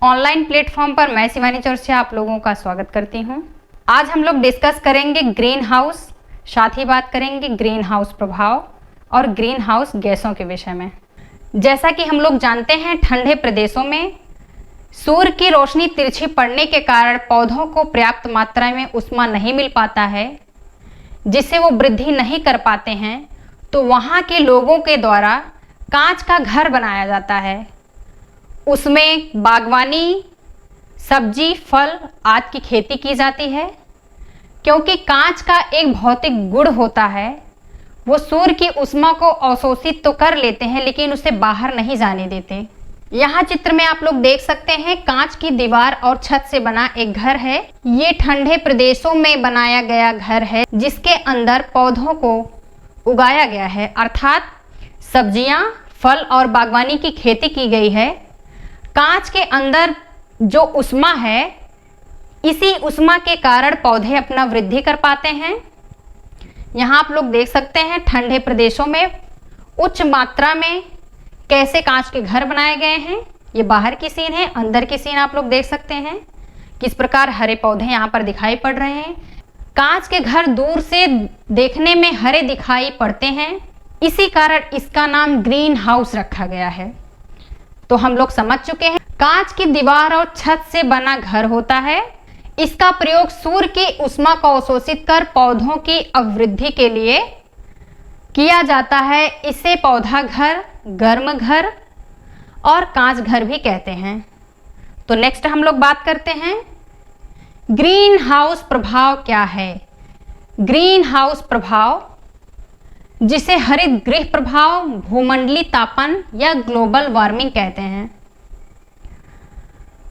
Online platform पर मैं शिवानी चौरसिया आप लोगों का स्वागत करती हूं। आज हम लोग डिस्कस करेंगे ग्रीन हाउस, साथ ही बात करेंगे ग्रीन हाउस प्रभाव और ग्रीन हाउस गैसों के विषय में। जैसा कि हम लोग जानते हैं, ठंडे प्रदेशों में सूर्य की रोशनी तिरछी पड़ने के कारण पौधों को पर्याप्त मात्रा में ऊष्मा नहीं मिल पाता है, जिससे वो वृद्धि नहीं कर पाते हैं। तो वहाँ के लोगों के द्वारा कांच का घर बनाया जाता है। उसमें बागवानी, सब्जी, फल आदि की खेती की जाती है। क्योंकि कांच का एक भौतिक गुण होता है, वो सूर्य की ऊष्मा को अवशोषित तो कर लेते हैं लेकिन उसे बाहर नहीं जाने देते। यहाँ चित्र में आप लोग देख सकते हैं, कांच की दीवार और छत से बना एक घर है। ये ठंडे प्रदेशों में बनाया गया घर है, जिसके अंदर पौधों को उगाया गया है, अर्थात सब्जियां, फल और बागवानी की खेती की गई है। कांच के अंदर जो ऊष्मा है, इसी ऊष्मा के कारण पौधे अपना वृद्धि कर पाते हैं। यहाँ आप लोग देख सकते हैं, ठंडे प्रदेशों में उच्च मात्रा में कैसे कांच के घर बनाए गए हैं। ये बाहर की सीन है, अंदर की सीन आप लोग देख सकते हैं किस प्रकार हरे पौधे यहाँ पर दिखाई पड़ रहे हैं। कांच के घर दूर से देखने में हरे दिखाई पड़ते हैं, इसी कारण इसका नाम ग्रीन हाउस रखा गया है। तो हम लोग समझ चुके हैं, कांच की दीवार और छत से बना घर होता है। इसका प्रयोग सूर्य की ऊष्मा को अवशोषित कर पौधों की अभिवृद्धि के लिए किया जाता है। इसे पौधा घर, गर्म घर और कांच घर भी कहते हैं। तो नेक्स्ट हम लोग बात करते हैं, ग्रीन हाउस प्रभाव क्या है। ग्रीन हाउस प्रभाव, जिसे हरित गृह प्रभाव, भूमंडलीय तापन या ग्लोबल वार्मिंग कहते हैं,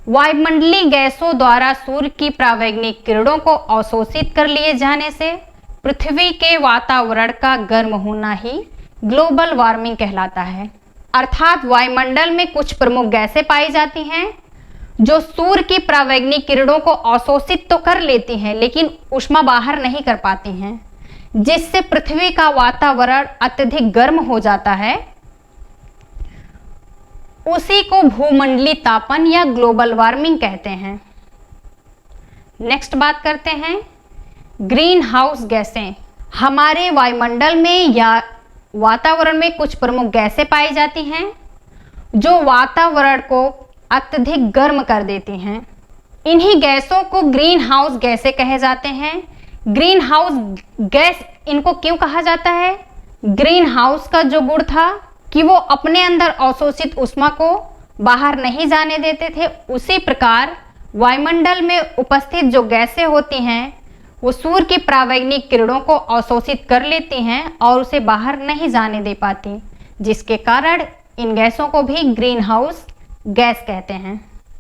वायुमंडलीय गैसों द्वारा सूर्य की परावैंगनिक किरणों को अवशोषित कर लिए जाने से पृथ्वी के वातावरण का गर्म होना ही ग्लोबल वार्मिंग कहलाता है। अर्थात वायुमंडल में कुछ प्रमुख गैसें पाई जाती हैं जो सूर्य की परावैंगनिक किरणों को अवशोषित तो कर लेती हैं लेकिन ऊष्मा बाहर नहीं कर पाती हैं, जिससे पृथ्वी का वातावरण अत्यधिक गर्म हो जाता है। उसी को भूमंडलीय तापन या ग्लोबल वार्मिंग कहते हैं। नेक्स्ट बात करते हैं, ग्रीन हाउस गैसें। हमारे वायुमंडल में या वातावरण में कुछ प्रमुख गैसें पाई जाती हैं जो वातावरण को अत्यधिक गर्म कर देती हैं। इन्हीं गैसों को ग्रीन हाउस गैसें कहे जाते हैं। ग्रीन हाउस गैस इनको क्यों कहा जाता है? ग्रीन हाउस का जो गुण था कि वो अपने अंदर अवशोषित ऊष्मा को बाहर नहीं जाने देते थे, उसी प्रकार वायुमंडल में उपस्थित जो गैसें होती हैं वो सूर्य की परावैंगनिक किरणों को अवशोषित कर लेती हैं और उसे बाहर नहीं जाने दे पाती, जिसके कारण इन गैसों को भी ग्रीन हाउस गैस कहते हैं।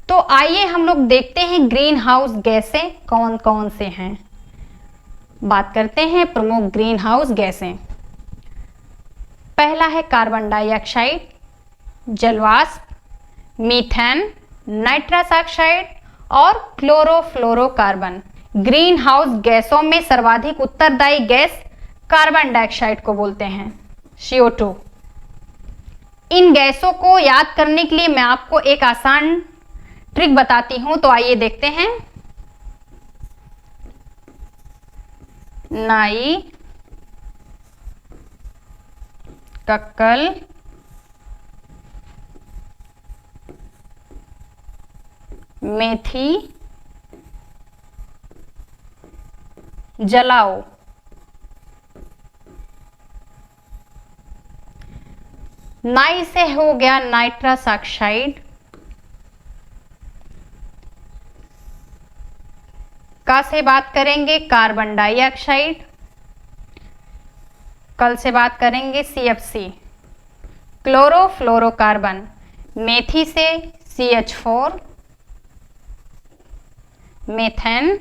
तो आइए हम लोग देखते हैं ग्रीन हाउस गैसें कौन कौन से हैं। बात करते हैं प्रमुख ग्रीन हाउस गैसें। पहला है कार्बन डाइऑक्साइड, जलवाष्प, मीथेन, नाइट्रस ऑक्साइड और क्लोरोफ्लोरोकार्बन। ग्रीन हाउस गैसों में सर्वाधिक उत्तरदायी गैस कार्बन डाइऑक्साइड को बोलते हैं, CO2। इन गैसों को याद करने के लिए मैं आपको एक आसान ट्रिक बताती हूं, तो आइए देखते हैं। नाई, कक्कल, मेथी, जलाओ। नाई से हो गया नाइट्रस ऑक्साइड, का से बात करेंगे कार्बन डाइऑक्साइड, कल से बात करेंगे CFC क्लोरोफ्लोरोकार्बन, मेथी से CH4, मेथेन,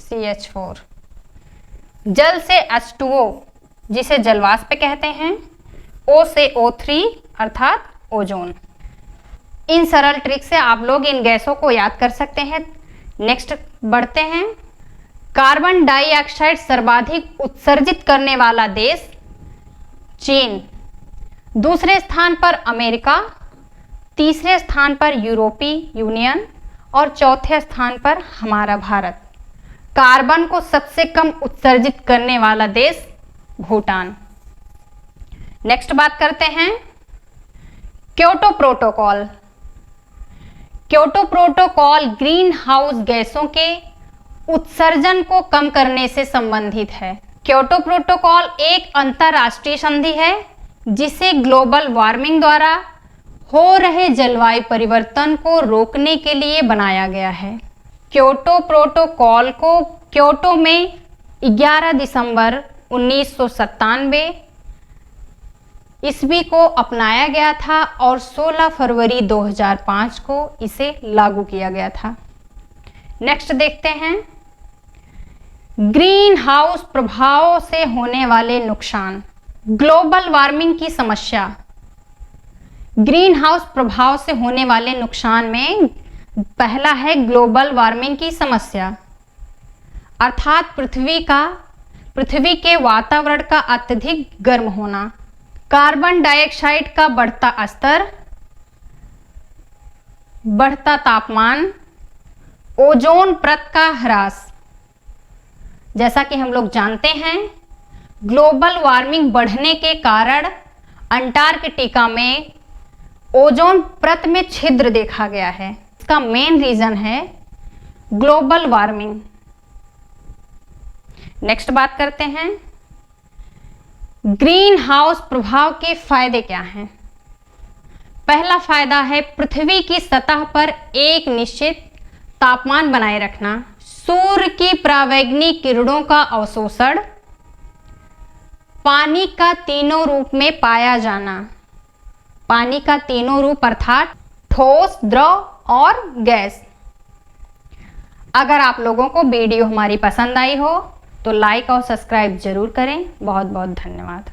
CH4, जल से H2O जिसे जलवाष्प कहते हैं, O से O3 अर्थात ओजोन। इन सरल ट्रिक से आप लोग इन गैसों को याद कर सकते हैं। नेक्स्ट बढ़ते हैं, कार्बन डाइऑक्साइड सर्वाधिक उत्सर्जित करने वाला देश चीन। दूसरे स्थान पर अमेरिका, तीसरे स्थान पर यूरोपीय यूनियन और चौथे स्थान पर हमारा भारत। कार्बन को सबसे कम उत्सर्जित करने वाला देश भूटान। नेक्स्ट बात करते हैं Kyoto protocol. Kyoto protocol green house गैसों के उत्सर्जन को कम करने से संबंधित है। क्योटो प्रोटोकॉल एक अंतरराष्ट्रीय संधि है जिसे ग्लोबल वार्मिंग द्वारा हो रहे जलवायु परिवर्तन को रोकने के लिए बनाया गया है। क्योटो प्रोटोकॉल को क्योटो में 11 दिसंबर 1997 ईस्वी को अपनाया गया था और 16 फरवरी 2005 को इसे लागू किया गया था। नेक्स्ट देखते हैं ग्रीन हाउस प्रभावों से होने वाले नुकसान। ग्लोबल वार्मिंग की समस्या। ग्रीन हाउस प्रभाव से होने वाले नुकसान में पहला है ग्लोबल वार्मिंग की समस्या, अर्थात पृथ्वी के वातावरण का अत्यधिक गर्म होना, कार्बन डाइऑक्साइड का बढ़ता स्तर, बढ़ता तापमान, ओजोन परत का ह्रास। जैसा कि हम लोग जानते हैं ग्लोबल वार्मिंग बढ़ने के कारण अंटार्कटिका में ओजोन परत में छिद्र देखा गया है। इसका मेन रीजन है ग्लोबल वार्मिंग। नेक्स्ट बात करते हैं ग्रीन हाउस प्रभाव के फायदे क्या हैं। पहला फायदा है पृथ्वी की सतह पर एक निश्चित तापमान बनाए रखना, सूर्य की परावैंगनिक किरणों का अवशोषण, पानी का तीनों रूप में पाया जाना। पानी का तीनों रूप अर्थात ठोस, द्रव और गैस। अगर आप लोगों को वीडियो हमारी पसंद आई हो तो लाइक और सब्सक्राइब जरूर करें। बहुत बहुत धन्यवाद।